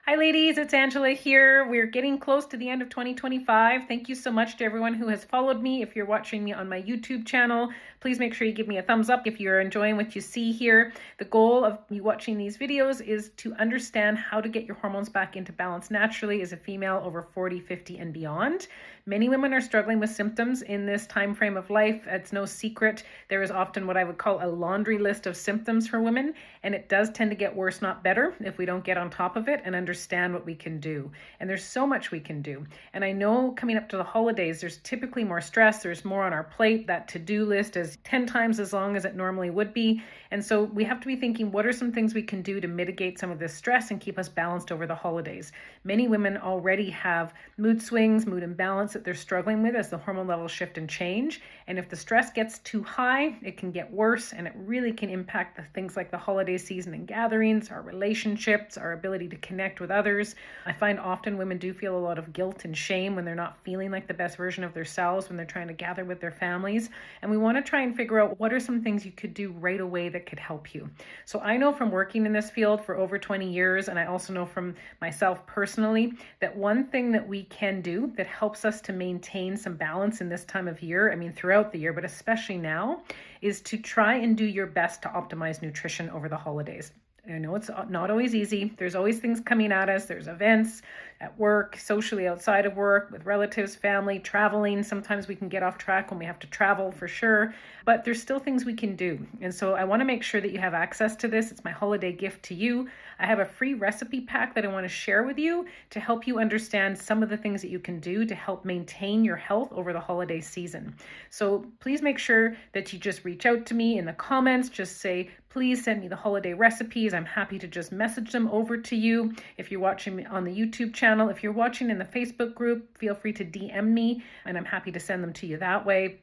Hi ladies, it's Angela here. We're getting close to the end of 2025. Thank you so much to everyone who has followed me. If you're watching me on my YouTube channel, please make sure you give me a thumbs up if you're enjoying what you see here. The goal of me watching these videos is to understand how to get your hormones back into balance naturally as a female over 40, 50 and beyond. Many women are struggling with symptoms in this time frame of life. It's no secret. There is often what I would call a laundry list of symptoms for women, and it does tend to get worse, not better, if we don't get on top of it and understand what we can do. And there's so much we can do. And I know coming up to the holidays, there's typically more stress, there's more on our plate. That to-do list is 10 times as long as it normally would be. And so we have to be thinking, what are some things we can do to mitigate some of this stress and keep us balanced over the holidays? Many women already have mood swings, mood imbalance that they're struggling with as the hormone levels shift and change. And if the stress gets too high, it can get worse, and it really can impact the things like the holiday season and gatherings, our relationships, our ability to connect with others. I find often women do feel a lot of guilt and shame when they're not feeling like the best version of themselves when they're trying to gather with their families. And we want to try and figure out what are some things you could do right away that could help you. So I know from working in this field for over 20 years, and I also know from myself personally, that one thing that we can do that helps us to maintain some balance in this time of year, I mean throughout the year, but especially now, is to try and do your best to optimize nutrition over the holidays. I know it's not always easy. There's always things coming at us. There's events at work, socially outside of work, with relatives, family, traveling. Sometimes we can get off track when we have to travel for sure, but there's still things we can do. And so I want to make sure that you have access to this. It's my holiday gift to you. I have a free recipe pack that I want to share with you to help you understand some of the things that you can do to help maintain your health over the holiday season. So please make sure that you just reach out to me in the comments. Just say, please send me the holiday recipes. I'm happy to just message them over to you. If you're watching me on the YouTube channel, if you're watching in the Facebook group, feel free to DM me and I'm happy to send them to you that way,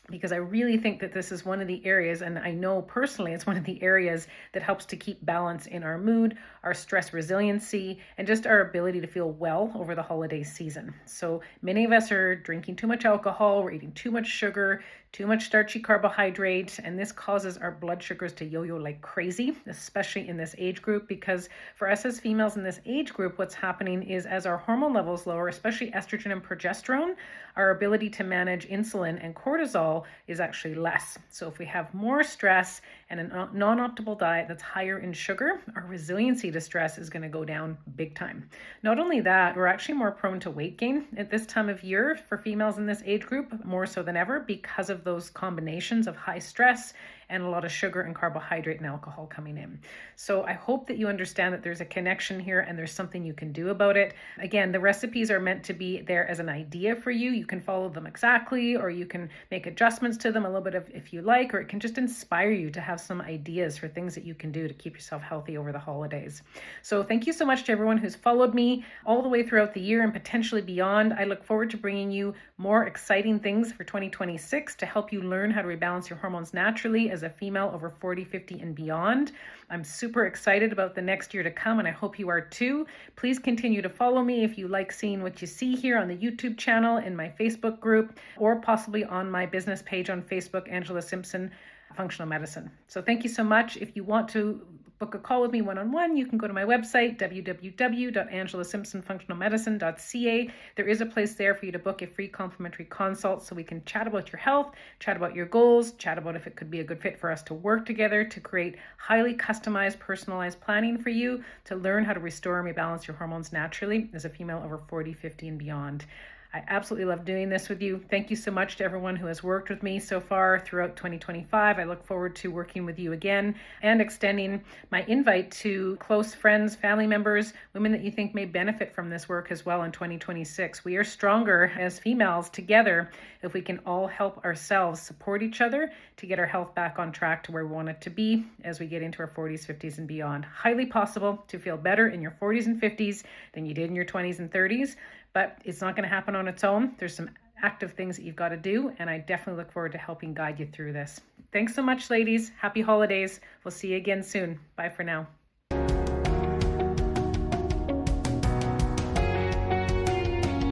because I really think that this is one of the areas, and I know personally it's one of the areas that helps to keep balance in our mood, our stress resiliency, and just our ability to feel well over the holiday season. So many of us are drinking too much alcohol, we're eating too much sugar, too much starchy carbohydrate, and this causes our blood sugars to yo-yo like crazy, especially in this age group, because for us as females in this age group, what's happening is as our hormone levels lower, especially estrogen and progesterone, our ability to manage insulin and cortisol is actually less. So if we have more stress and a non-optimal diet that's higher in sugar, our resiliency to stress is going to go down big time. Not only that, we're actually more prone to weight gain at this time of year for females in this age group, more so than ever, because of those combinations of high stress and a lot of sugar and carbohydrate and alcohol coming in. So I hope that you understand that there's a connection here and there's something you can do about it. Again, the recipes are meant to be there as an idea for you. You can follow them exactly, or you can make adjustments to them a little bit if you like, or it can just inspire you to have some ideas for things that you can do to keep yourself healthy over the holidays. So thank you so much to everyone who's followed me all the way throughout the year and potentially beyond. I look forward to bringing you more exciting things for 2026 to help you learn how to rebalance your hormones naturally as a female over 40, 50 and beyond. I'm super excited about the next year to come, and I hope you are too. Please continue to follow me if you like seeing what you see here on the YouTube channel, in my Facebook group, or possibly on my business page on Facebook, Angela Simpson Functional Medicine. So thank you so much. If you want to book a call with me one-on-one, you can go to my website, www.angelasimpsonfunctionalmedicine.ca. There is a place there for you to book a free complimentary consult so we can chat about your health, chat about your goals, chat about if it could be a good fit for us to work together to create highly customized, personalized planning for you to learn how to restore and rebalance your hormones naturally as a female over 40, 50 and beyond. I absolutely love doing this with you. Thank you so much to everyone who has worked with me so far throughout 2025. I look forward to working with you again and extending my invite to close friends, family members, women that you think may benefit from this work as well in 2026. We are stronger as females together if we can all help ourselves support each other to get our health back on track to where we want it to be as we get into our 40s, 50s, and beyond. Highly possible to feel better in your 40s and 50s than you did in your 20s and 30s. But it's not going to happen on its own. There's some active things that you've got to do, and I definitely look forward to helping guide you through this. Thanks so much, ladies. Happy holidays. We'll see you again soon. Bye for now.